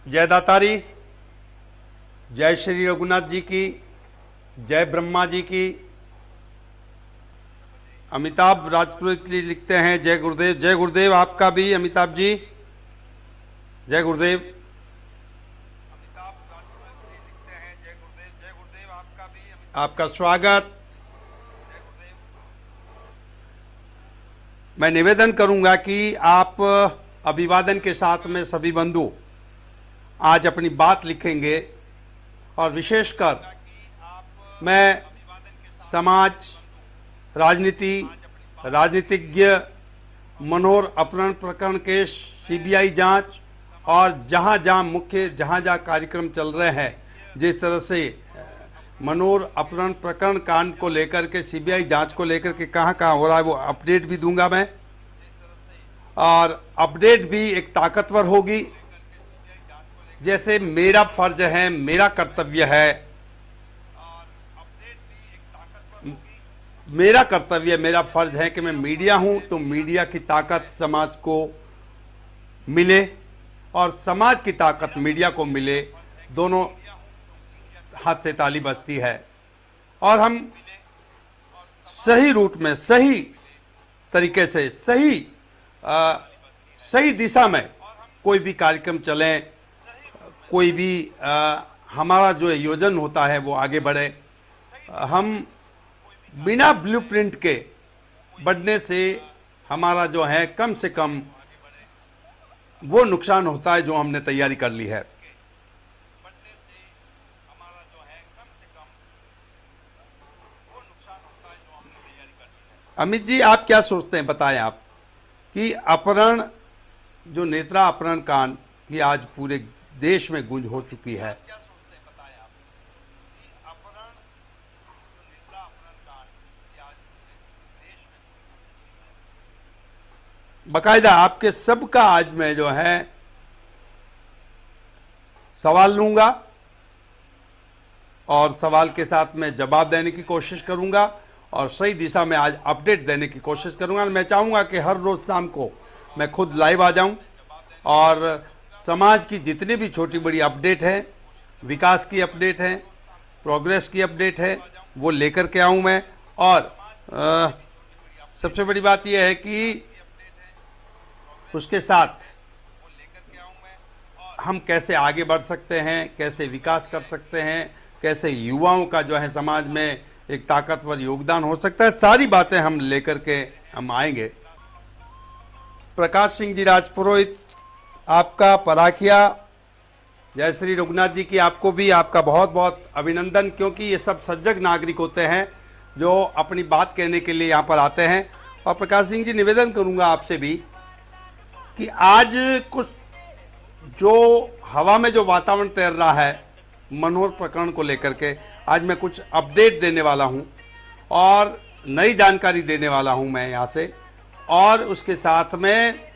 जय दातारी, जय श्री रघुनाथ जी की, जय ब्रह्मा जी की। अमिताभ राजपुरोहित लिखते हैं जय गुरुदेव। जय गुरुदेव आपका भी अमिताभ जी, जय गुरुदेव। अमिताभ राजपुरोहित लिखते हैं जय गुरुदेव। जय गुरुदेव आपका भी, आपका स्वागत। जय गुरुदेव। मैं निवेदन करूंगा कि आप अभिवादन के साथ में सभी बंधु आज अपनी बात लिखेंगे और विशेषकर मैं समाज, राजनीति, राजनीतिज्ञ, मनोहर अपहरण प्रकरण के सीबीआई जांच और जहां जहां कार्यक्रम चल रहे हैं, जिस तरह से मनोहर अपहरण प्रकरण कांड को लेकर के सीबीआई जांच को लेकर के कहां हो रहा है वो अपडेट भी दूंगा मैं। और अपडेट भी एक ताकतवर होगी, जैसे मेरा फर्ज है, मेरा कर्तव्य है, मेरा फर्ज है कि मैं मीडिया हूं तो मीडिया की ताकत समाज को मिले और समाज की ताकत मीडिया को मिले, दोनों हाथ से ताली बजती है। और हम सही रूट में, सही तरीके से, सही दिशा में कोई भी कार्यक्रम चलें, कोई भी हमारा जो योजन होता है वो आगे बढ़े। हम बिना ब्लूप्रिंट के बढ़ने से हमारा जो है कम से कम वो नुकसान होता है जो हमने तैयारी कर ली है। अमित जी, आप क्या सोचते हैं, बताएं आप कि अपहरण, जो नेत्रा अपहरण कांड की आज पूरे देश में गूंज हो चुकी है, बकायदा आपके सबका आज मैं जो है सवाल लूंगा और सवाल के साथ में जवाब देने की कोशिश करूंगा और सही दिशा में आज अपडेट देने की कोशिश करूंगा। मैं चाहूंगा कि हर रोज शाम को मैं खुद लाइव आ जाऊं और समाज की जितनी भी छोटी बड़ी अपडेट है, विकास की अपडेट है, प्रोग्रेस की अपडेट है, वो लेकर के आऊं मैं। और सबसे बड़ी बात यह है कि उसके साथ हम कैसे आगे बढ़ सकते हैं, कैसे विकास कर सकते हैं, कैसे युवाओं का जो है समाज में एक ताकतवर योगदान हो सकता है, सारी बातें हम लेकर के हम आएंगे। प्रकाश सिंह जी राजपुरोहित, आपका पराखिया, जय श्री रघुनाथ जी की आपको भी आपका बहुत बहुत अभिनंदन, क्योंकि ये सब सजग नागरिक होते हैं जो अपनी बात कहने के लिए यहाँ पर आते हैं। और प्रकाश सिंह जी, निवेदन करूँगा आपसे भी कि आज कुछ जो हवा में जो वातावरण तैर रहा है मनोहर प्रकरण को लेकर के, आज मैं कुछ अपडेट देने वाला हूं और नई जानकारी देने वाला हूं मैं यहां से, और उसके साथ में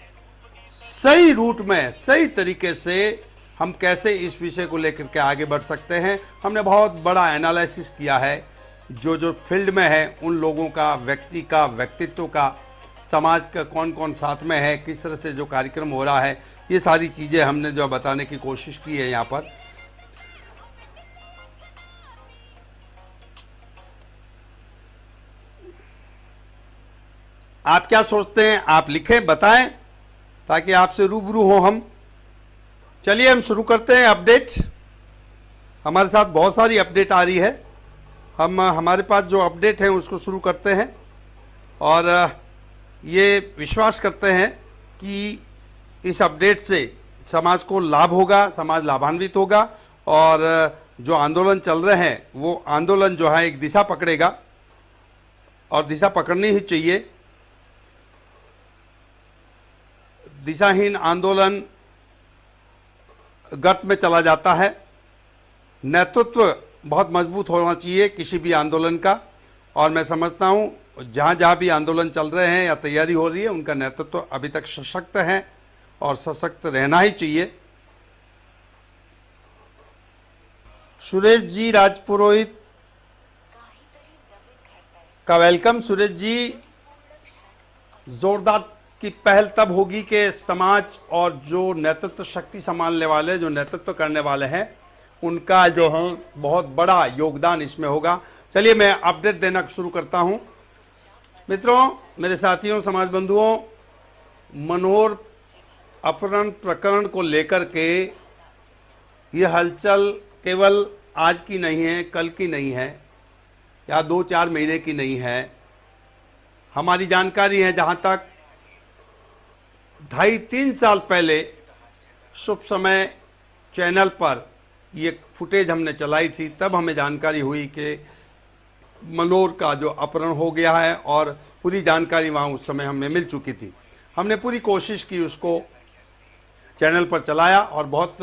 सही रूट में, सही तरीके से हम कैसे इस विषय को लेकर के आगे बढ़ सकते हैं। हमने बहुत बड़ा एनालिसिस किया है, जो फील्ड में है उन लोगों का, व्यक्ति का, व्यक्तित्व का, समाज का कौन कौन साथ में है, किस तरह से जो कार्यक्रम हो रहा है, ये सारी चीज़ें हमने जो बताने की कोशिश की है यहाँ पर। आप क्या सोचते हैं, आप लिखें, बताएं, ताकि आपसे रूबरू हो हम। चलिए हम शुरू करते हैं अपडेट। हमारे साथ बहुत सारी अपडेट आ रही है, हम हमारे पास जो अपडेट है उसको शुरू करते हैं और ये विश्वास करते हैं कि इस अपडेट से समाज को लाभ होगा, समाज लाभान्वित होगा और जो आंदोलन चल रहे हैं वो आंदोलन जो है एक दिशा पकड़ेगा और दिशा पकड़नी ही चाहिए। दिशाहीन आंदोलन गर्त में चला जाता है। नेतृत्व बहुत मजबूत होना चाहिए किसी भी आंदोलन का, और मैं समझता हूँ जहाँ जहाँ भी आंदोलन चल रहे हैं या तैयारी हो रही है उनका नेतृत्व अभी तक सशक्त है और सशक्त रहना ही चाहिए। सुरेश जी राजपुरोहित का वेलकम। सुरेश जी, जोरदार कि पहल तब होगी कि समाज और जो नेतृत्व शक्ति संभालने वाले, जो नेतृत्व करने वाले हैं, उनका जो है बहुत बड़ा योगदान इसमें होगा। चलिए मैं अपडेट देना शुरू करता हूं। मित्रों, मेरे साथियों, समाज बंधुओं, मनोहर अपहरण प्रकरण को लेकर के यह हलचल केवल आज की नहीं है, कल की नहीं है, या 2-4 महीने की नहीं है। हमारी जानकारी है जहां तक 2.5-3 साल पहले शुभ समय चैनल पर ये फुटेज हमने चलाई थी, तब हमें जानकारी हुई कि मनोहर का जो अपहरण हो गया है, और पूरी जानकारी वहाँ उस समय हमें मिल चुकी थी। हमने पूरी कोशिश की, उसको चैनल पर चलाया और बहुत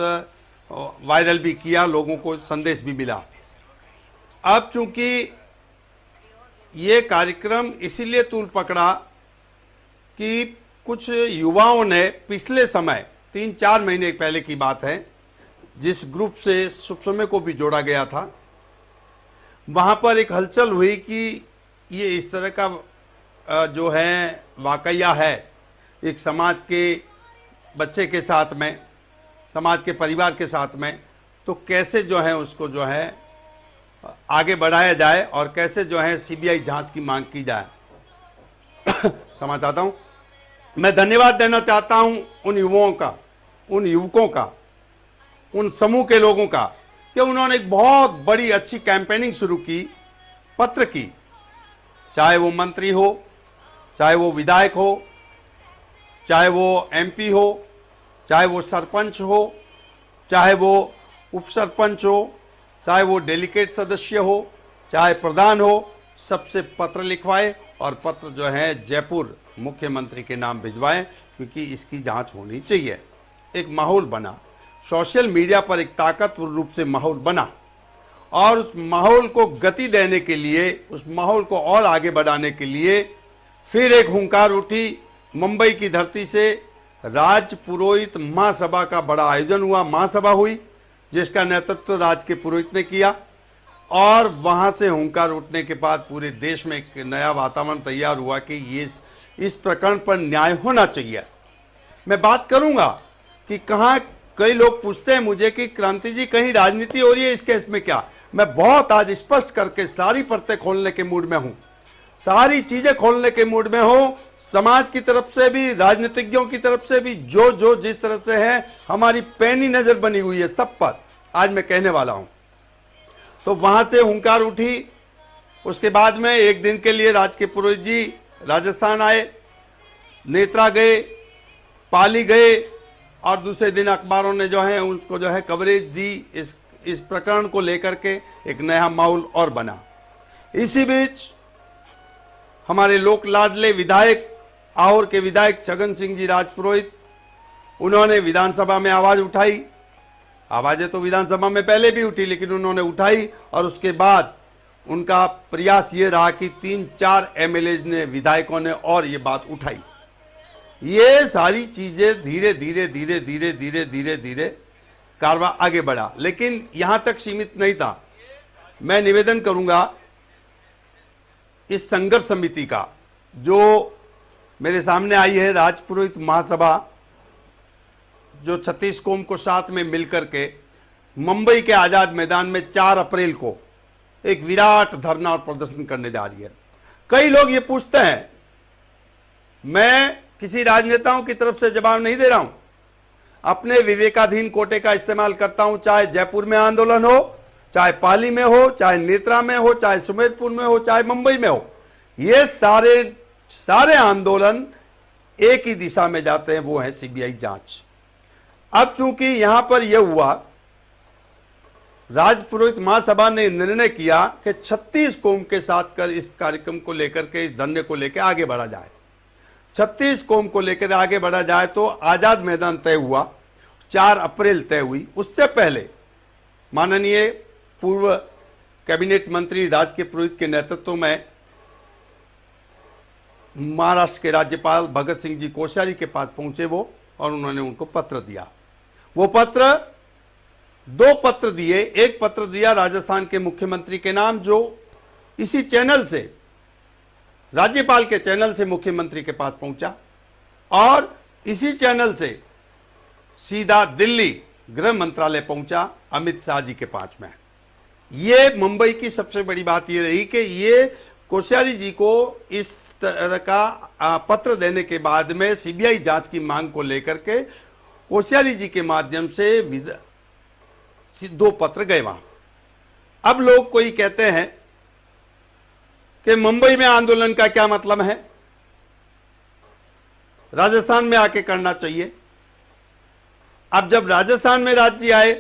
वायरल भी किया, लोगों को संदेश भी मिला। अब चूंकि ये कार्यक्रम इसीलिए तूल पकड़ा कि कुछ युवाओं ने पिछले समय 3-4 महीने पहले की बात है, जिस ग्रुप से शुभ समय को भी जोड़ा गया था, वहां पर एक हलचल हुई कि ये इस तरह का जो है वाकया है एक समाज के बच्चे के साथ में, समाज के परिवार के साथ में, तो कैसे जो है उसको जो है आगे बढ़ाया जाए और कैसे जो है सीबीआई जांच की मांग की जाए। समझ चाहता हूं, मैं धन्यवाद देना चाहता हूं उन युवाओं का, उन युवकों का, उन समूह के लोगों का, कि उन्होंने एक बहुत बड़ी अच्छी कैंपेनिंग शुरू की, पत्र की, चाहे वो मंत्री हो, चाहे वो विधायक हो, चाहे वो एमपी हो, चाहे वो सरपंच हो, चाहे वो उप सरपंच हो, चाहे वो डेलीगेट सदस्य हो, चाहे प्रधान हो, सबसे पत्र लिखवाए और पत्र जो है जयपुर मुख्यमंत्री के नाम भिजवाएं, क्योंकि इसकी जांच होनी चाहिए। एक माहौल बना, सोशल मीडिया पर एक ताकतवर रूप से माहौल बना, और उस माहौल को गति देने के लिए, उस माहौल को और आगे बढ़ाने के लिए फिर एक हुंकार उठी। मुंबई की धरती से राज पुरोहित महासभा का बड़ा आयोजन हुआ, महासभा हुई, जिसका नेतृत्व राज के पुरोहित ने किया, और वहां से हुंकार उठने के बाद पूरे देश में एक नया वातावरण तैयार हुआ कि ये इस प्रकरण पर न्याय होना चाहिए। मैं बात करूंगा कि कहाँ, कई लोग पूछते हैं मुझे कि क्रांति जी कहीं राजनीति हो रही है इस केस में क्या? मैं बहुत आज स्पष्ट करके सारी परतें खोलने के मूड में हूं, सारी चीजें खोलने के मूड में हूं। समाज की तरफ से भी, राजनीतिज्ञों की तरफ से भी, जो जिस तरह से है, हमारी पैनी नजर बनी हुई है सब पर, आज मैं कहने वाला हूं। तो वहां से हुंकार उठी। उसके बाद में एक दिन के लिए राज के पुरोहित जी राजस्थान आए, नेत्रा गए, पाली गए, और दूसरे दिन अखबारों ने जो है उनको जो है कवरेज दी। इस प्रकरण को लेकर के एक नया माहौल और बना। इसी बीच हमारे लोक लाडले विधायक, आहोर के विधायक छगन सिंह जी राजपुरोहित, उन्होंने विधानसभा में आवाज उठाई। आवाजें तो विधानसभा में पहले भी उठी, लेकिन उन्होंने उठाई, और उसके बाद उनका प्रयास ये रहा कि 3-4 एमएलए ने, विधायकों ने और ये बात उठाई। ये सारी चीजें धीरे धीरे धीरे धीरे धीरे धीरे धीरे कारवा आगे बढ़ा, लेकिन यहां तक सीमित नहीं था। मैं निवेदन करूंगा इस संघर्ष समिति का, जो मेरे सामने आई है, राजपुरोहित महासभा, जो 36 कौम को साथ में मिलकर के मुंबई के आजाद मैदान में 4 अप्रैल को एक विराट धरना और प्रदर्शन करने जा रही है। कई लोग ये पूछते हैं, मैं किसी राजनेताओं की तरफ से जवाब नहीं दे रहा हूं, अपने विवेकाधीन कोटे का इस्तेमाल करता हूं। चाहे जयपुर में आंदोलन हो, चाहे पाली में हो, चाहे नेत्रा में हो, चाहे सुमेरपुर में हो, चाहे मुंबई में हो, ये सारे आंदोलन एक ही दिशा में जाते हैं, वो है सीबीआई जांच। अब चूंकि यहां पर यह हुआ, राजपुरोहित महासभा ने निर्णय किया कि 36 कौम के साथ कर इस कार्यक्रम को लेकर के, इस धरने को लेकर आगे बढ़ा जाए। 36 कौम को लेकर आगे बढ़ा जाए तो आजाद मैदान तय हुआ, 4 अप्रैल तय हुई। उससे पहले माननीय पूर्व कैबिनेट मंत्री राज के पुरोहित के नेतृत्व में महाराष्ट्र के राज्यपाल भगत सिंह जी कोश्यारी के पास पहुंचे वो, और उन्होंने उनको पत्र दिया। वो पत्र, 2 पत्र दिए। एक पत्र दिया राजस्थान के मुख्यमंत्री के नाम, जो इसी चैनल से, राज्यपाल के चैनल से मुख्यमंत्री के पास पहुंचा, और इसी चैनल से सीधा दिल्ली गृह मंत्रालय पहुंचा अमित शाह जी के पास में। ये मुंबई की सबसे बड़ी बात ये रही कि ये कोश्यारी जी को इस तरह का पत्र देने के बाद में सीबीआई जांच की मांग को लेकर के कोश्यारी जी के माध्यम से 2 पत्र गए वहां। अब लोग कोई कहते हैं कि मुंबई में आंदोलन का क्या मतलब है, राजस्थान में आके करना चाहिए। अब जब राजस्थान में राज्य आए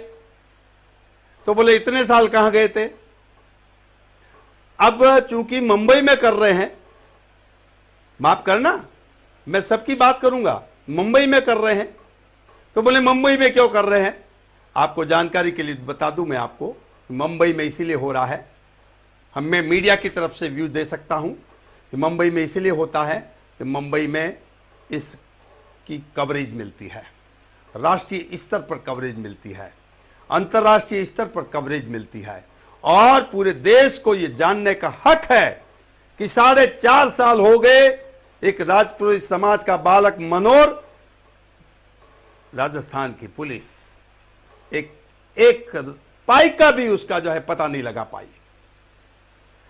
तो बोले इतने साल कहां गए थे। अब चूंकि मुंबई में कर रहे हैं, माफ करना मैं सबकी बात करूंगा, मुंबई में कर रहे हैं तो बोले मुंबई में क्यों कर रहे हैं। आपको जानकारी के लिए बता दूं मैं आपको, मुंबई में इसीलिए हो रहा है, मैं मीडिया की तरफ से व्यू दे सकता हूं कि मुंबई में इसलिए होता है कि मुंबई में इसकी कवरेज मिलती है, राष्ट्रीय स्तर पर कवरेज मिलती है, अंतर्राष्ट्रीय स्तर पर कवरेज मिलती है और पूरे देश को यह जानने का हक है कि 4.5 साल हो गए एक राजपुरोहित समाज का बालक मनोर, राजस्थान की पुलिस एक पाई का भी उसका जो है पता नहीं लगा पाई,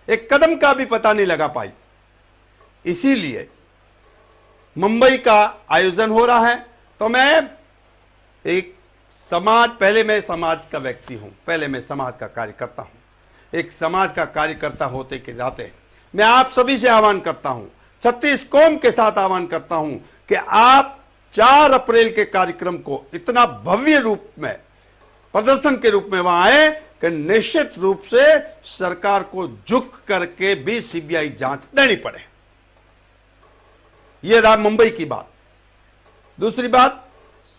एक कदम का भी पता नहीं लगा पाई। इसीलिए मुंबई का आयोजन हो रहा है। तो मैं एक समाज, पहले मैं समाज का व्यक्ति हूं, पहले मैं समाज का कार्यकर्ता हूं। एक समाज का कार्यकर्ता होते के नाते मैं आप सभी से आह्वान करता हूं, 36 कौम के साथ आह्वान करता हूं कि आप 4 अप्रैल के कार्यक्रम को इतना भव्य रूप में प्रदर्शन के रूप में वहां आए कि निश्चित रूप से सरकार को झुक करके भी सीबीआई जांच देनी पड़े। यह रहा मुंबई की बात। दूसरी बात,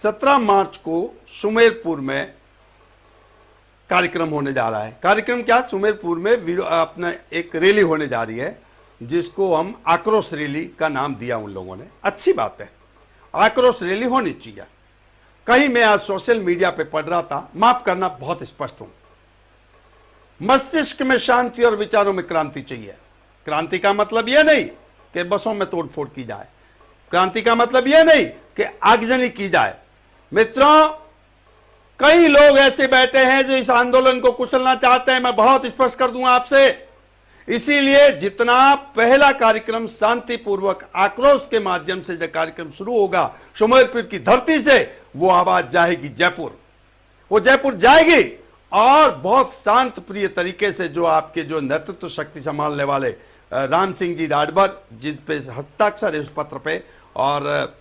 17 मार्च को सुमेरपुर में कार्यक्रम होने जा रहा है। कार्यक्रम क्या, सुमेरपुर में अपना एक रैली होने जा रही है जिसको हम आक्रोश रैली का नाम दिया उन लोगों ने। अच्छी बात है, आक्रोश रैली होनी चाहिए। कहीं मैं आज सोशल मीडिया पे पढ़ रहा था, माफ करना बहुत स्पष्ट हूं, मस्तिष्क में शांति और विचारों में क्रांति चाहिए। क्रांति का मतलब यह नहीं कि बसों में तोड़फोड़ की जाए, क्रांति का मतलब यह नहीं कि आगजनी की जाए। मित्रों, कई लोग ऐसे बैठे हैं जो इस आंदोलन को कुचलना चाहते हैं, मैं बहुत स्पष्ट कर दूंगा आपसे। इसीलिए जितना पहला कार्यक्रम शांतिपूर्वक आक्रोश के माध्यम से जब कार्यक्रम शुरू होगा सुमेरपुर की धरती से, वो आवाज जाएगी जयपुर, वो जयपुर जाएगी और बहुत शांत प्रिय तरीके से जो आपके जो नेतृत्व शक्ति संभालने वाले राम सिंह जी राठौर, जिन पे हस्ताक्षर है उस पत्र पे, और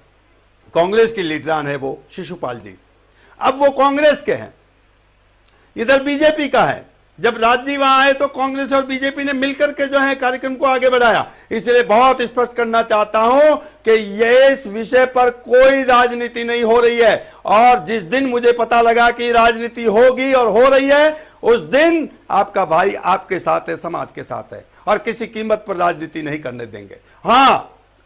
कांग्रेस की लीडरान है वो शिशुपाल जी, अब वो कांग्रेस के हैं, इधर बीजेपी का है। जब राज्य वहां आए तो कांग्रेस और बीजेपी ने मिलकर के जो है कार्यक्रम को आगे बढ़ाया। इसलिए बहुत स्पष्ट करना चाहता हूं कि ये इस विषय पर कोई राजनीति नहीं हो रही है, और जिस दिन मुझे पता लगा कि राजनीति होगी और हो रही है, उस दिन आपका भाई आपके साथ है, समाज के साथ है, और किसी कीमत पर राजनीति नहीं करने देंगे। हां,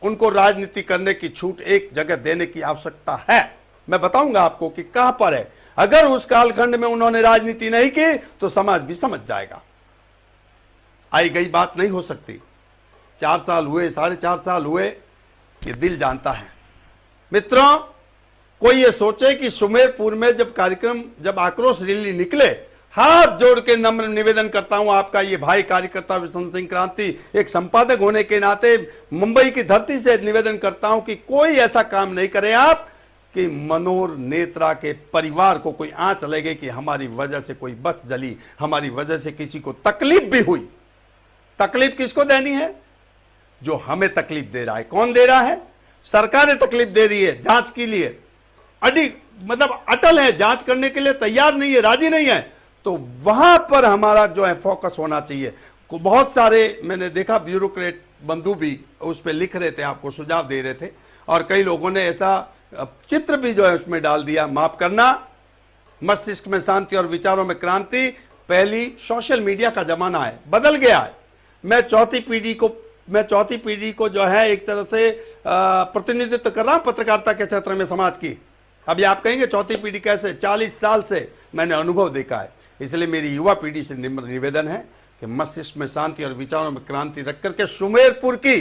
उनको राजनीति करने की छूट एक जगह देने की आवश्यकता है, मैं बताऊंगा आपको कि कहां पर है। अगर उस कालखंड में उन्होंने राजनीति नहीं की तो समाज भी समझ जाएगा, आई गई बात नहीं हो सकती। 4 साल हुए, 4.5 साल हुए, ये दिल जानता है। मित्रों, कोई ये सोचे कि सुमेरपुर में जब कार्यक्रम, जब आक्रोश रैली निकले, हाथ जोड़ के नम्र निवेदन करता हूं, आपका ये भाई कार्यकर्ता विशन सिंह क्रांति, एक संपादक होने के नाते मुंबई की धरती से निवेदन करता हूं कि कोई ऐसा काम नहीं करें आप कि मनोहर नेत्रा के परिवार को कोई आंच लगे कि हमारी वजह से कोई बस जली, हमारी वजह से किसी को तकलीफ भी हुई। तकलीफ किसको देनी है? जो हमें तकलीफ दे रहा है। कौन दे रहा है? सरकारें तकलीफ दे रही है जांच के लिए, मतलब अटल है, जांच करने के लिए तैयार नहीं है, राजी नहीं है। तो वहां पर हमारा जो है फोकस होना चाहिए। बहुत सारे मैंने देखा ब्यूरोक्रेट बंधु भी उस पर लिख रहे थे, आपको सुझाव दे रहे थे, और कई लोगों ने ऐसा चित्र भी जो है उसमें डाल दिया। माफ करना, मस्तिष्क में शांति और विचारों में क्रांति पहली सोशल मीडिया का जमाना है, बदल गया है। मैं चौथी पीढ़ी को जो है एक तरह से प्रतिनिधित्व कर रहा हूं पत्रकारिता के क्षेत्र में, समाज की। अभी आप कहेंगे चौथी पीढ़ी कैसे? 40 साल से मैंने अनुभव देखा है। इसलिए मेरी युवा पीढ़ी से निवेदन है कि मस्तिष्क में शांति और विचारों में क्रांति रख करके सुमेरपुर की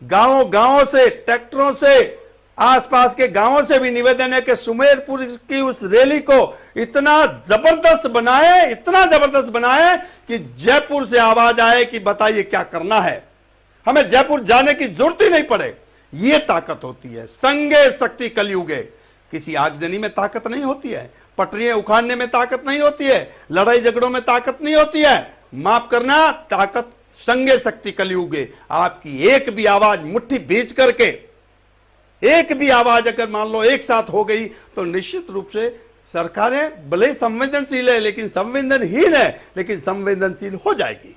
गांवों से, ट्रैक्टरों से आसपास के गांवों से भी निवेदन है कि सुमेरपुर की उस रैली को इतना जबरदस्त बनाए कि जयपुर से आवाज आए कि बताइए क्या करना है, हमें जयपुर जाने की जरूरत ही नहीं पड़े। यह ताकत होती है। संगे शक्ति कलयुगे। किसी आगजनी में ताकत नहीं होती है, पटरियां उखाड़ने में ताकत नहीं होती है, लड़ाई झगड़ों में ताकत नहीं होती है। माफ करना, ताकत संगे शक्ति कलयुगे। आपकी एक भी आवाज मुट्ठी बीच करके, एक भी आवाज अगर मान लो एक साथ हो गई तो निश्चित रूप से सरकारें भले संवेदनशील है लेकिन संवेदनहीन है, लेकिन संवेदनशील हो जाएगी।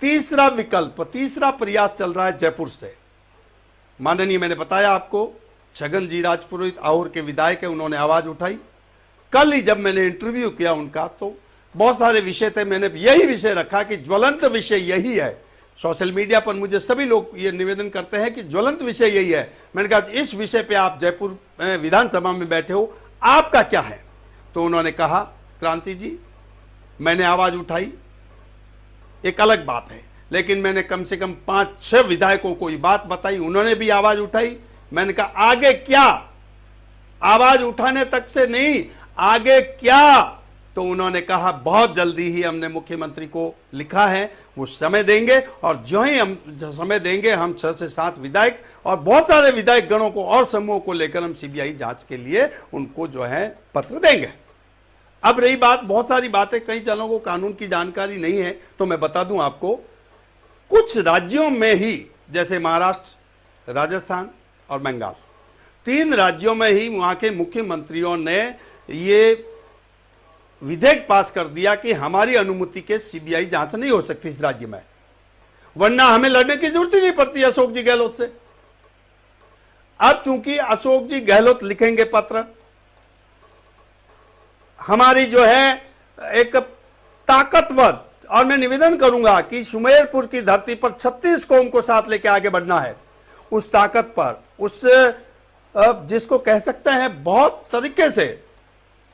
तीसरा विकल्प, तीसरा प्रयास चल रहा है जयपुर से। माननीय, मैंने बताया आपको, छगन जी राजपुरोहित आहोर के विधायक है, उन्होंने आवाज उठाई। कल ही जब मैंने इंटरव्यू किया उनका तो बहुत सारे विषय थे, मैंने यही विषय रखा कि ज्वलंत विषय यही है। सोशल मीडिया पर मुझे सभी लोग ये निवेदन करते हैं कि ज्वलंत विषय यही है। मैंने कहा इस विषय पे आप जयपुर विधानसभा में बैठे हो, आपका क्या है? तो उन्होंने कहा, क्रांति जी, मैंने आवाज उठाई, एक अलग बात है, लेकिन मैंने कम से कम 5-6 विधायकों को ये बात बताई, उन्होंने भी आवाज उठाई। मैंने कहा आगे क्या? आवाज उठाने तक से नहीं, आगे क्या? तो उन्होंने कहा बहुत जल्दी ही हमने मुख्यमंत्री को लिखा है, वो समय देंगे, और जो ही हम समय देंगे हम 6 से 7 विधायक और बहुत सारे विधायक गणों को और समूहों को लेकर हम सीबीआई जांच के लिए उनको जो है पत्र देंगे। अब रही बात, बहुत सारी बातें, कई जनों को कानून की जानकारी नहीं है, तो मैं बता दूं आपको, कुछ राज्यों में ही, जैसे महाराष्ट्र, राजस्थान और बंगाल, 3 राज्यों में ही वहां के मुख्यमंत्रियों ने ये विधेयक पास कर दिया कि हमारी अनुमति के सीबीआई जांच नहीं हो सकती इस राज्य में, वरना हमें लड़ने की जरूरत ही नहीं पड़ती अशोक जी गहलोत से। अब चूंकि अशोक जी गहलोत लिखेंगे पत्र, हमारी जो है एक ताकतवर, और मैं निवेदन करूंगा कि सुमेरपुर की धरती पर 36 कौम को साथ लेके आगे बढ़ना है, उस ताकत पर, उस जिसको कह सकते हैं बहुत तरीके से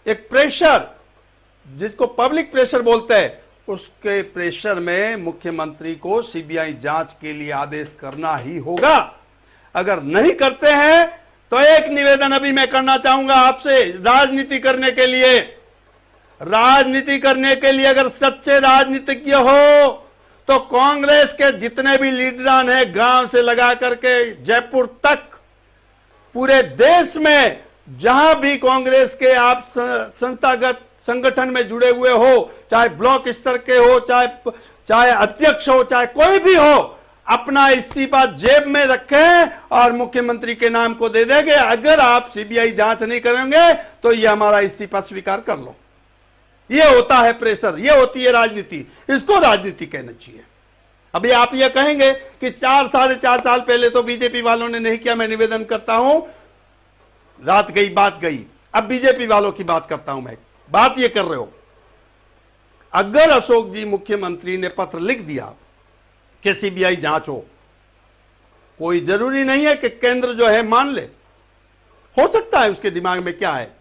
एक प्रेशर, जिसको पब्लिक प्रेशर बोलते हैं, उसके प्रेशर में मुख्यमंत्री को सीबीआई जांच के लिए आदेश करना ही होगा। अगर नहीं करते हैं तो एक निवेदन अभी मैं करना चाहूंगा आपसे, राजनीति करने के लिए अगर सच्चे राजनीतिज्ञ हो तो कांग्रेस के जितने भी लीडरान हैं, गांव से लगा करके जयपुर तक, पूरे देश में जहां भी कांग्रेस के आप संस्थागत संगठन में जुड़े हुए हो, चाहे ब्लॉक स्तर के हो, चाहे अध्यक्ष हो, चाहे कोई भी हो, अपना इस्तीफा जेब में रखें और मुख्यमंत्री के नाम को दे देंगे। अगर आप सीबीआई जांच नहीं करेंगे तो ये हमारा इस्तीफा स्वीकार कर लो। ये होता है प्रेशर, ये होती है राजनीति, इसको राजनीति कहना चाहिए। अभी आप ये कहेंगे कि 4-4.5 साल पहले तो बीजेपी वालों ने नहीं किया। मैं निवेदन करता हूं, रात गई बात गई, अब बीजेपी वालों की बात करता हूं। मैं बात ये कर रहे हो, अगर अशोक जी मुख्यमंत्री ने पत्र लिख दिया कि सीबीआई जांच हो, कोई जरूरी नहीं है कि केंद्र जो है मान ले, हो सकता है उसके दिमाग में क्या है।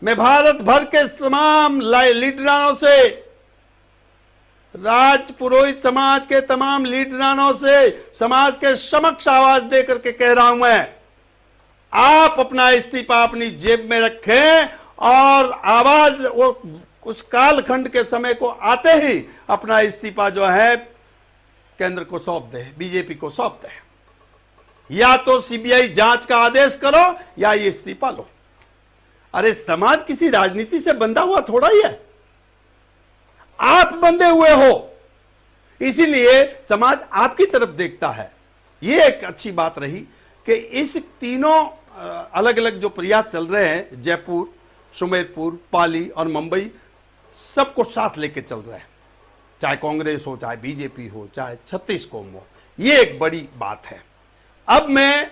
मैं भारत भर के तमाम लीडरानों से, राजपुरोहित समाज के तमाम लीडरानों से समाज के समक्ष आवाज देकर के कह रहा हूं, मैं, आप अपना इस्तीफा अपनी जेब में रखें और आवाज उस कालखंड के समय को आते ही अपना इस्तीफा जो है केंद्र को सौंप दे, बीजेपी को सौंप दे। या तो सीबीआई जांच का आदेश करो या ये इस्तीफा लो। अरे समाज किसी राजनीति से बंधा हुआ थोड़ा ही है, आप बंधे हुए हो, इसीलिए समाज आपकी तरफ देखता है। ये एक अच्छी बात रही कि इस तीनों अलग अलग जो प्रयास चल रहे हैं, जयपुर, सुमेरपुर, पाली और मुंबई, सबको साथ लेके चल रहे हैं, चाहे कांग्रेस हो, चाहे बीजेपी हो, चाहे 36 कौम हो। ये एक बड़ी बात है। अब मैं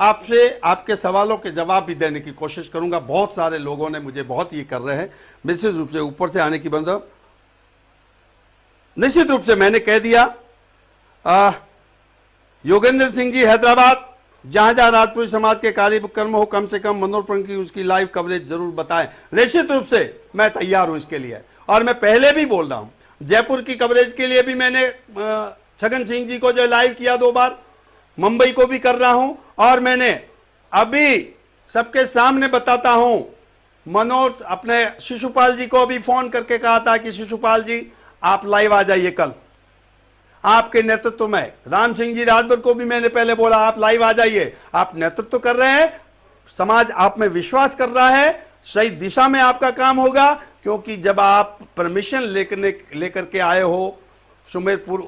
आपसे आपके सवालों के जवाब भी देने की कोशिश करूंगा। बहुत सारे लोगों ने मुझे बहुत ये कर रहे हैं, निश्चित रूप से ऊपर से आने की बंद। निश्चित रूप से मैंने कह दिया, योगेंद्र सिंह जी हैदराबाद, जहां जहां राजपूत समाज के कार्यक्रम हो, कम से कम मनोरंजन की उसकी लाइव कवरेज जरूर बताएं। निश्चित रूप से मैं तैयार हूं इसके लिए, और मैं पहले भी बोल रहा हूं, जयपुर की कवरेज के लिए भी मैंने छगन सिंह जी को जो लाइव किया 2 बार, मुंबई को भी कर रहा हूं, और मैंने अभी सबके सामने बताता हूं, मनोज अपने शिशुपाल जी को अभी फोन करके कहा था कि शिशुपाल जी आप लाइव आ जाइए कल, आपके नेतृत्व में। राम सिंह जी राजभर को भी मैंने पहले बोला आप लाइव आ जाइए, आप नेतृत्व कर रहे हैं, समाज आप में विश्वास कर रहा है, सही दिशा में आपका काम होगा। क्योंकि जब आप परमिशन लेकर के आए हो सुमेरपुर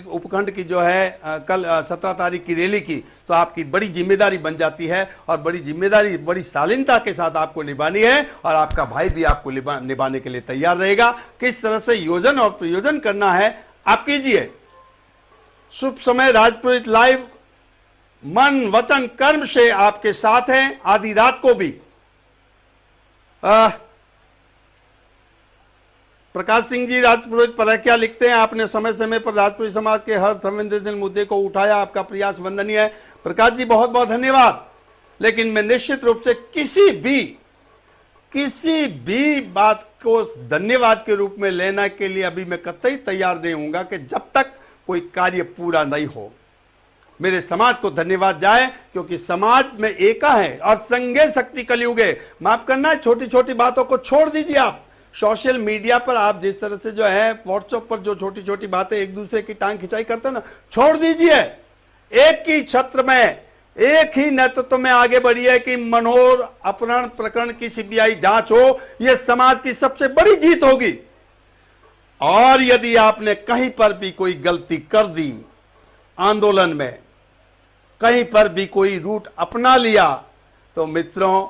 उपखंड की जो है कल 17 तारीख की रैली की, तो आपकी बड़ी जिम्मेदारी बन जाती है, और बड़ी जिम्मेदारी बड़ी शालीनता के साथ आपको निभानी है, और आपका भाई भी आपको निभाने के लिए तैयार रहेगा। किस तरह से योजन और प्रयोजन करना है आप कीजिए। शुभ समय राजपुरोहित लाइव मन वचन कर्म से आपके साथ हैं, आधी रात को भी। प्रकाश सिंह जी राजपुरोहित पर क्या लिखते हैं, आपने समय समय पर राजपुरोहित समाज के हर संवेदनशील मुद्दे को उठाया, आपका प्रयास वंदनीय है। प्रकाश जी बहुत बहुत धन्यवाद। लेकिन मैं निश्चित रूप से किसी भी बात को धन्यवाद के रूप में लेने के लिए अभी मैं कतई तैयार नहीं हूंगा कि जब तक कोई कार्य पूरा नहीं हो। मेरे समाज को धन्यवाद जाए, क्योंकि समाज में एका है और संगे शक्ति कलयुगे। माफ करना, छोटी छोटी बातों को छोड़ दीजिए। आप सोशल मीडिया पर आप जिस तरह से जो है व्हाट्सएप पर जो छोटी छोटी बातें एक दूसरे की टांग खिंचाई करते हैं ना, छोड़ दीजिए। एक ही छत्र में, एक ही नेतृत्व में आगे बढ़िए कि मनोहर अपहरण प्रकरण की सीबीआई जांच हो। यह समाज की सबसे बड़ी जीत होगी। और यदि आपने कहीं पर भी कोई गलती कर दी आंदोलन में, कहीं पर भी कोई रूट अपना लिया, तो मित्रों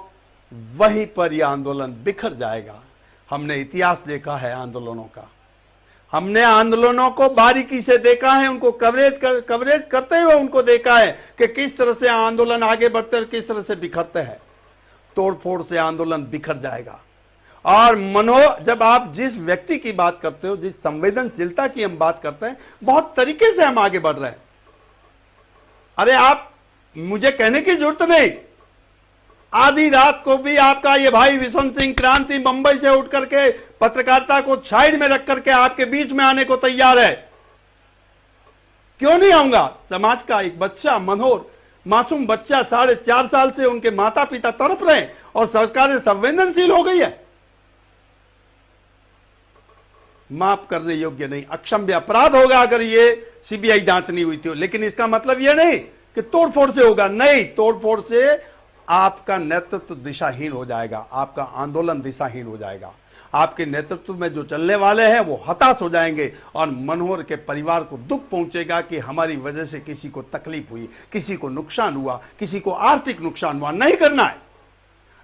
वहीं पर यह आंदोलन बिखर जाएगा। हमने इतिहास देखा है आंदोलनों का, हमने आंदोलनों को बारीकी से देखा है, उनको कवरेज करते हुए उनको देखा है कि किस तरह से आंदोलन आगे बढ़ते और किस तरह से बिखरते हैं। तोड़फोड़ से आंदोलन बिखर जाएगा। और जब आप जिस व्यक्ति की बात करते हो, जिस संवेदनशीलता की हम बात करते हैं, बहुत तरीके से हम आगे बढ़ रहे हैं। अरे आप मुझे कहने की जरूरत नहीं, आधी रात को भी आपका ये भाई विशन सिंह क्रांति मुंबई से उठ करके पत्रकारिता को साइड में रख करके आपके बीच में आने को तैयार है। क्यों नहीं आऊंगा? समाज का एक बच्चा, मनोहर मासूम बच्चा, 4.5 साल से उनके माता पिता तड़प रहे हैं और सरकारें संवेदनशील हो गई है। माफ करने योग्य नहीं, अक्षम्य अपराध होगा अगर ये सीबीआई जांच नहीं हुई थी। लेकिन इसका मतलब यह नहीं कि तोड़फोड़ से होगा, नहीं, तोड़फोड़ से आपका नेतृत्व दिशाहीन हो जाएगा, आपका आंदोलन दिशाहीन हो जाएगा। आपके नेतृत्व में जो चलने वाले हैं वो हताश हो जाएंगे, और मनोहर के परिवार को दुख पहुंचेगा कि हमारी वजह से किसी को तकलीफ हुई, किसी को नुकसान हुआ, किसी को आर्थिक नुकसान हुआ। नहीं करना है,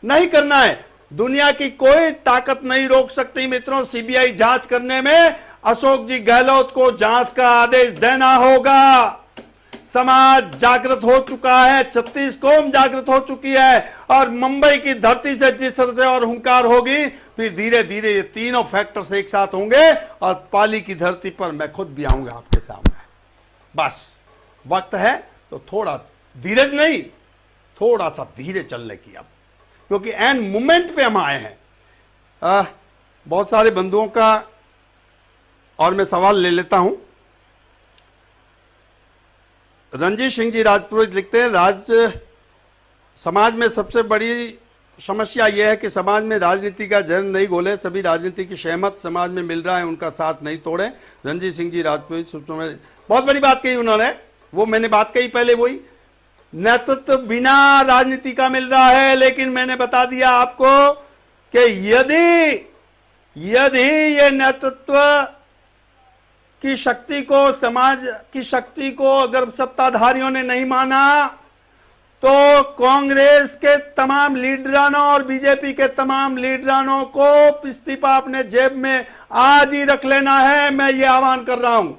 नहीं करना है। दुनिया की कोई ताकत नहीं रोक सकती मित्रों सीबीआई जांच करने में। अशोक जी गहलोत को जांच का आदेश देना होगा। समाज जागृत हो चुका है, 36 कौम जागृत हो चुकी है, और मुंबई की धरती से जिस तरह से और हुंकार होगी, फिर धीरे धीरे ये तीनों फैक्टर्स एक साथ होंगे, और पाली की धरती पर मैं खुद भी आऊंगा आपके सामने। बस वक्त है तो थोड़ा धीरज नहीं, थोड़ा सा धीरे चलने की, अब क्योंकि एंड मोमेंट पे हम आए हैं। बहुत सारे बंधुओं का और मैं सवाल ले लेता हूं। रणजीत सिंह जी राजपुरोहित लिखते हैं, समाज में सबसे बड़ी समस्या यह है कि समाज में राजनीति का जहर नहीं घोले, सभी राजनीति की सहमत समाज में मिल रहा है, उनका साथ नहीं तोड़े। रणजीत सिंह जी राजपुरोहित बहुत बड़ी बात कही उन्होंने, वो मैंने बात कही पहले, वही नेतृत्व बिना राजनीति का मिल रहा है। लेकिन मैंने बता दिया आपको कि यदि ये नेतृत्व की शक्ति को, समाज की शक्ति को अगर सत्ताधारियों ने नहीं माना, तो कांग्रेस के तमाम लीडरानों और बीजेपी के तमाम लीडरानों को इस्तीफा अपने जेब में आज ही रख लेना है। मैं ये आह्वान कर रहा हूं,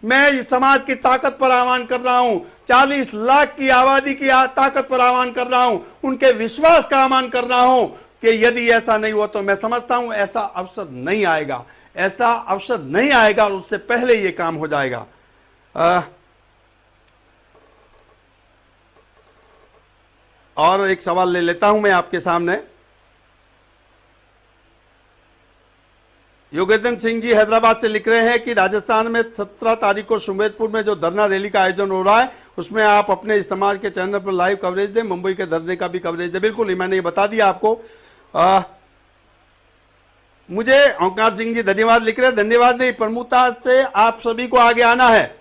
मैं इस समाज की ताकत पर आह्वान कर रहा हूं, 40 लाख की आबादी की ताकत पर आह्वान कर रहा हूं, उनके विश्वास का आह्वान कर रहा हूं कि यदि ऐसा नहीं हुआ तो मैं समझता हूं ऐसा अवसर नहीं आएगा, ऐसा अवसर नहीं आएगा, और उससे पहले ये काम हो जाएगा। और एक सवाल ले लेता हूं मैं आपके सामने। योगेंद्र सिंह जी हैदराबाद से लिख रहे हैं कि राजस्थान में 17 तारीख को सुमेरपुर में जो धरना रैली का आयोजन हो रहा है उसमें आप अपने इस समाज के चैनल पर लाइव कवरेज दें, मुंबई के धरने का भी कवरेज दें। बिल्कुल, मैंने ये बता दिया आपको। मुझे ओंकार सिंह जी धन्यवाद लिख रहे हैं। धन्यवाद नहीं, प्रमुखता से आप सभी को आगे आना है।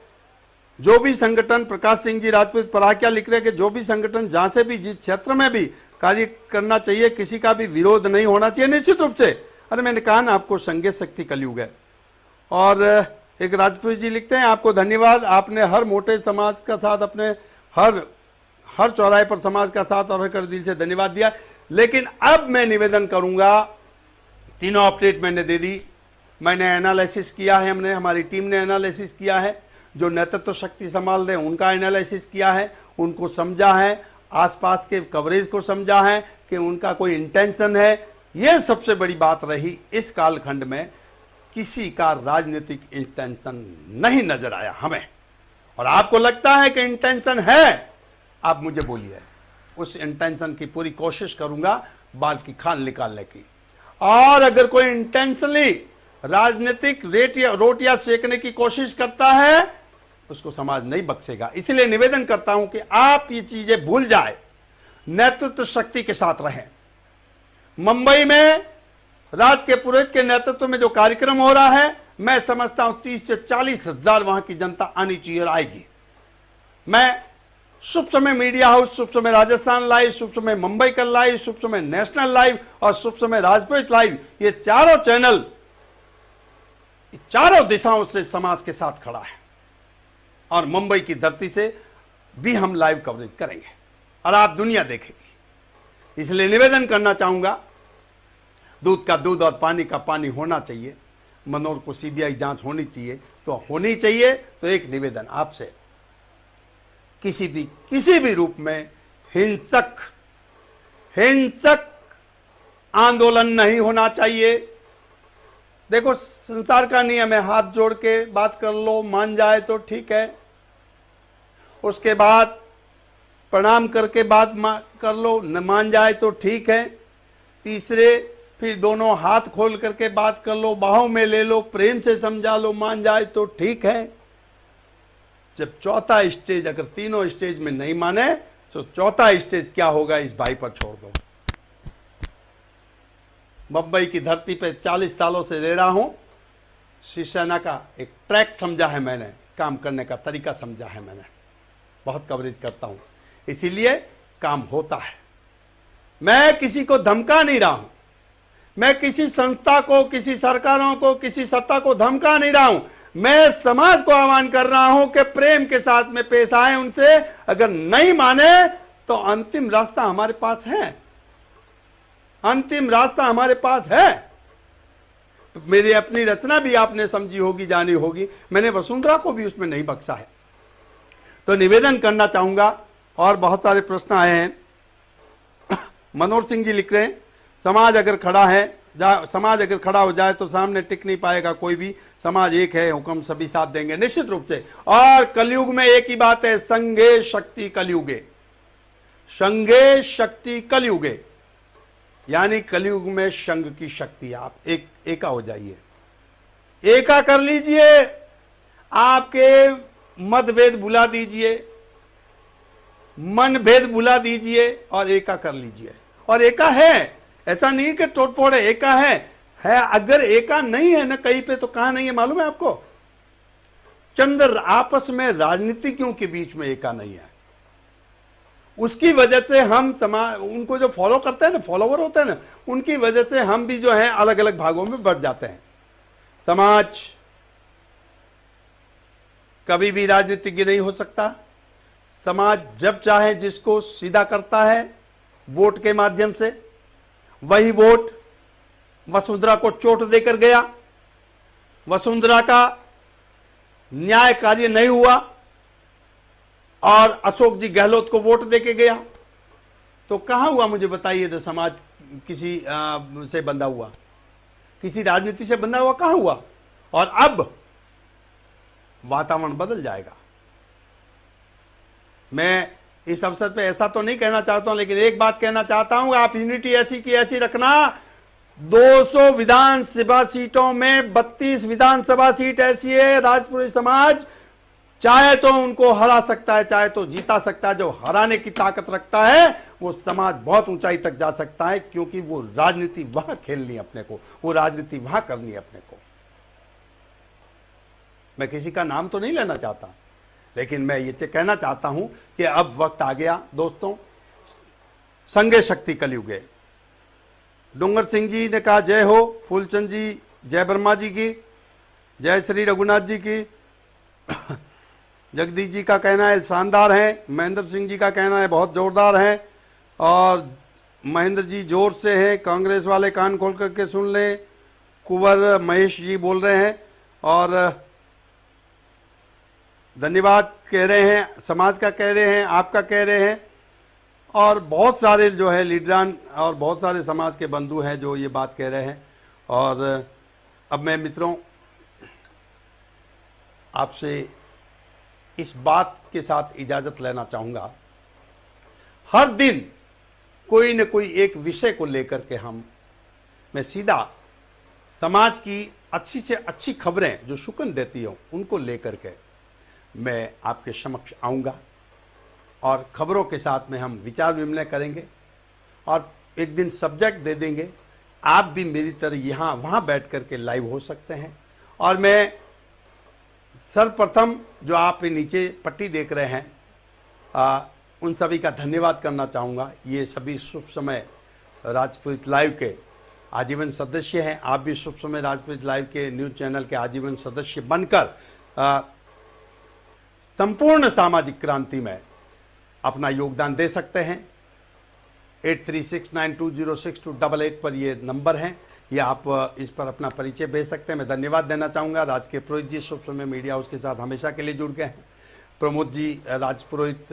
जो भी संगठन, प्रकाश सिंह जी राजपूत पराकिया लिख रहे हैं कि जो भी संगठन जहां से भी, जिस क्षेत्र में भी कार्य करना चाहिए, किसी का भी विरोध नहीं होना चाहिए निश्चित रूप से। अरे मैंने कहा ना आपको, संघे शक्ति कलयुग है। और एक राजपूत जी लिखते हैं, आपको धन्यवाद, आपने हर मोटे समाज का साथ, अपने हर चौराहे पर समाज का साथ और कर दिल से धन्यवाद दिया। लेकिन अब मैं निवेदन करूंगा, तीनों अपडेट मैंने दे दी, मैंने एनालिसिस किया है, हमने, हमारी टीम ने एनालिसिस किया है, जो नेतृत्व शक्ति संभाल रहे हैं उनका एनालिसिस किया है, उनको समझा है, आसपास के कवरेज को समझा है कि उनका कोई इंटेंशन है। यह सबसे बड़ी बात रही। इस कालखंड में किसी का राजनीतिक इंटेंशन नहीं नजर आया हमें। और आपको लगता है कि इंटेंशन है, आप मुझे बोलिए, उस इंटेंशन की पूरी कोशिश करूंगा बाल की खाल निकालने की। और अगर कोई इंटेंशनली राजनीतिक रोटियां सेकने की कोशिश करता है उसको समाज नहीं बख्शेगा। इसलिए निवेदन करता हूं कि आप ये चीजें भूल जाए, नेतृत्व शक्ति के साथ रहें। मुंबई में राज के पुरोहित के नेतृत्व में जो कार्यक्रम हो रहा है, मैं समझता हूं 30 से 40 हजार वहां की जनता आनी चाहिए और आएगी। मैं शुभ समय मीडिया हाउस, शुभ समय राजस्थान लाइव, शुभ समय मुंबई का लाइव, शुभ समय नेशनल लाइव और शुभ समय राजपूत लाइव, ये चारों चैनल चारों दिशाओं से समाज के साथ खड़ा है। और मुंबई की धरती से भी हम लाइव कवरेज करेंगे और आप दुनिया देखेगी। इसलिए निवेदन करना चाहूंगा, दूध का दूध और पानी का पानी होना चाहिए। मनोहर को सीबीआई जांच होनी चाहिए तो होनी चाहिए। तो एक निवेदन आपसे, किसी भी रूप में हिंसक आंदोलन नहीं होना चाहिए। देखो, संसार का नियम है, हाथ जोड़ के बात कर लो, मान जाए तो ठीक है, उसके बाद प्रणाम करके बात कर लो, न मान जाए तो ठीक है, तीसरे फिर दोनों हाथ खोल करके बात कर लो, बाहों में ले लो, प्रेम से समझा लो, मान जाए तो ठीक है। जब चौथा स्टेज, अगर तीनों स्टेज में नहीं माने तो चौथा स्टेज क्या होगा इस भाई पर छोड़ दो। मुंबई की धरती पे 40 सालों से रह रहा हूं, शिवसेना का एक ट्रैक समझा है मैंने, काम करने का तरीका समझा है मैंने, बहुत कवरेज करता हूं, इसीलिए काम होता है। मैं किसी को धमका नहीं रहा हूं, मैं किसी संस्था को, किसी सरकारों को, किसी सत्ता को धमका नहीं रहा हूं। मैं समाज को आह्वान कर रहा हूं कि प्रेम के साथ में पेश आए उनसे। अगर नहीं माने तो अंतिम रास्ता हमारे पास है, अंतिम रास्ता हमारे पास है। मेरी अपनी रचना भी आपने समझी होगी, जानी होगी, मैंने वसुंधरा को भी उसमें नहीं बख्शा है। तो निवेदन करना चाहूंगा। और बहुत सारे प्रश्न आए हैं। मनोहर सिंह जी लिख रहे हैं, समाज अगर खड़ा हो जाए तो सामने टिक नहीं पाएगा कोई भी। समाज एक है, हुक्म सभी साथ देंगे निश्चित रूप से। और कलयुग में एक ही बात है, संघे शक्ति कलयुगे, संघे शक्ति कलयुगे, यानी कलयुग में संघ की शक्ति। आप एका हो जाइए, एका कर लीजिए, आपके मतभेद भुला दीजिए, मन भेद भुला दीजिए और एका कर लीजिए। और एका है, ऐसा नहीं कि टोटपोड़ है, एका है। अगर एका नहीं है ना कहीं पे तो कहां नहीं है मालूम है आपको? चंद्र आपस में राजनीतिज्ञों के बीच में एका नहीं है। उसकी वजह से हम समाज, उनको जो फॉलो करते हैं ना, फॉलोवर होते हैं ना, उनकी वजह से हम भी जो है अलग अलग भागों में बढ़ जाते हैं। समाज कभी भी राजनीतिज्ञ नहीं हो सकता। समाज जब चाहे जिसको सीधा करता है वोट के माध्यम से। वही वोट वसुंधरा को चोट देकर गया, वसुंधरा का न्याय कार्य नहीं हुआ और अशोक जी गहलोत को वोट देके गया। तो कहां हुआ मुझे बताइए? तो समाज किसी से बंधा हुआ, किसी राजनीति से बंधा हुआ कहां हुआ? और अब वातावरण बदल जाएगा। मैं इस अवसर पे ऐसा तो नहीं कहना चाहता हूं, लेकिन एक बात कहना चाहता हूं, आप यूनिटी ऐसी की ऐसी रखना, 200 विधानसभा सीटों में 32 विधानसभा सीट ऐसी है राजपुरोहित समाज चाहे तो उनको हरा सकता है, चाहे तो जीता सकता है। जो हराने की ताकत रखता है वो समाज बहुत ऊंचाई तक जा सकता है, क्योंकि वो राजनीति वहां खेलनी है अपने को, वो राजनीति वहां करनी है अपने को। मैं किसी का नाम तो नहीं लेना चाहता, लेकिन मैं ये कहना चाहता हूं कि अब वक्त आ गया दोस्तों, संगे शक्ति कलयुग है। डोंगर सिंह जी ने कहा जय हो, फूलचंद जी जय ब्रह्मा जी की, जय श्री रघुनाथ जी की। जगदीश जी का कहना है शानदार है, महेंद्र सिंह जी का कहना है बहुत जोरदार है, और महेंद्र जी जोर से हैं, कांग्रेस वाले कान खोल करके सुन लें। कुंवर महेश जी बोल रहे हैं और धन्यवाद कह रहे हैं, समाज का कह रहे हैं, आपका कह रहे हैं, और बहुत सारे जो है लीडरान और बहुत सारे समाज के बंधु हैं जो ये बात कह रहे हैं। और अब मैं मित्रों आपसे इस बात के साथ इजाजत लेना चाहूंगा, हर दिन कोई न कोई एक विषय को लेकर के मैं सीधा समाज की अच्छी से अच्छी खबरें जो सुकून देती हो उनको लेकर के मैं आपके समक्ष आऊंगा, और खबरों के साथ में हम विचार विमर्श करेंगे और एक दिन सब्जेक्ट दे देंगे। आप भी मेरी तरह यहाँ वहाँ बैठ कर के लाइव हो सकते हैं। और मैं सर्वप्रथम जो आप नीचे पट्टी देख रहे हैं उन सभी का धन्यवाद करना चाहूँगा। ये सभी शुभ समय राजपुरोहित लाइव के आजीवन सदस्य हैं। आप भी शुभ समय राजपुरोहित लाइव के न्यूज़ चैनल के आजीवन सदस्य बनकर संपूर्ण सामाजिक क्रांति में अपना योगदान दे सकते हैं। 8369206288 पर ये नंबर हैं, ये आप इस पर अपना परिचय भेज सकते हैं। मैं धन्यवाद देना चाहूँगा राजकीय पुरोहित जी शुभ समय मीडिया हाउस के साथ हमेशा के लिए जुड़ गए हैं। प्रमोद जी राजपुरोहित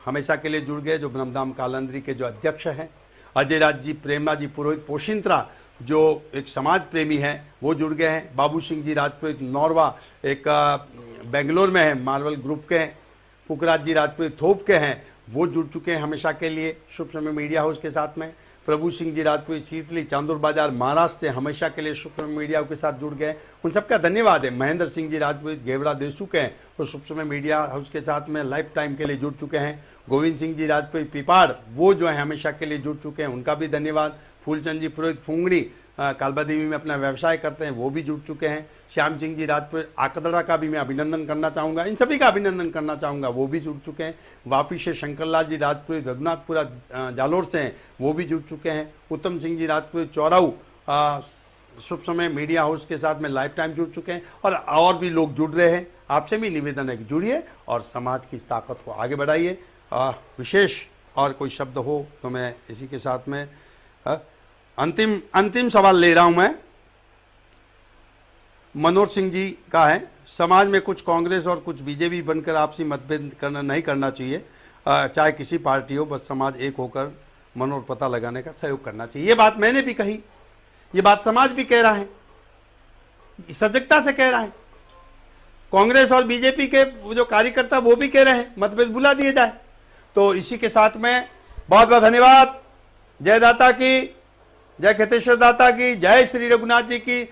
हमेशा के लिए जुड़ गए जो ब्रह्मधाम कालंदरी के जो अध्यक्ष हैं। अजय राज जी प्रेमराज जी पुरोहित पोशिंत्रा जो एक समाज प्रेमी हैं वो जुड़ गए हैं। बाबू सिंह जी राजपुरोहित नौरवा एक बेंगलोर में है मार्वल ग्रुप के हैं। कुकराज जी राजपुरोहित थोप के हैं, वो जुड़ चुके हैं हमेशा के लिए शुभ समय मीडिया हाउस के साथ में। प्रभु सिंह जी राजपुरोहित चीतली चांदुर बाजार महाराष्ट्र से हमेशा के लिए शुभ समय मीडिया के साथ जुड़ गए, उन सबका धन्यवाद है। महेंद्र सिंह जी राजपुरोहित घेवड़ा देशु के हैं, वो शुभ समय मीडिया हाउस के साथ में लाइफ टाइम के लिए जुड़ चुके हैं। गोविंद सिंह जी राजपुरोहित पिपाड़ वो जो है हमेशा के लिए जुड़ चुके हैं, उनका भी धन्यवाद। फूलचंद जी पुरोहित फुंगड़ी कालबा देवी में अपना व्यवसाय करते हैं, वो भी जुड़ चुके हैं। श्याम सिंह जी राजपुरोहित आकदड़ा का भी मैं अभिनंदन करना चाहूँगा, इन सभी का अभिनंदन करना चाहूँगा, वो भी जुड़ चुके हैं। वापी से शंकरलाल जी राजपुरोहित रघुनाथपुरा जालोर से हैं, वो भी जुड़ चुके हैं। उत्तम सिंह जी राजपुरोहित चौराऊ शुभ समय मीडिया हाउस के साथ में लाइफ टाइम जुड़ चुके हैं, और भी लोग जुड़ रहे हैं। आपसे भी निवेदन है कि जुड़िए और समाज की इस ताकत को आगे बढ़ाइए। विशेष और कोई शब्द हो तो मैं इसी के साथ में अंतिम सवाल ले रहा हूं मैं। मनोज सिंह जी का है, समाज में कुछ कांग्रेस और कुछ बीजेपी बनकर आपसी मतभेद नहीं करना चाहिए, चाहे किसी पार्टी हो, बस समाज एक होकर मनोर पता लगाने का सहयोग करना चाहिए। ये बात मैंने भी कही, ये बात समाज भी कह रहा है, सजगता से कह रहा है। कांग्रेस और बीजेपी के जो कार्यकर्ता वो भी कह रहे हैं मतभेद बुला दिए जाए। तो इसी के साथ में बहुत बहुत धन्यवाद। जय दाता की, जय खेतेश्वर दाता की, जय श्री रघुनाथ जी की।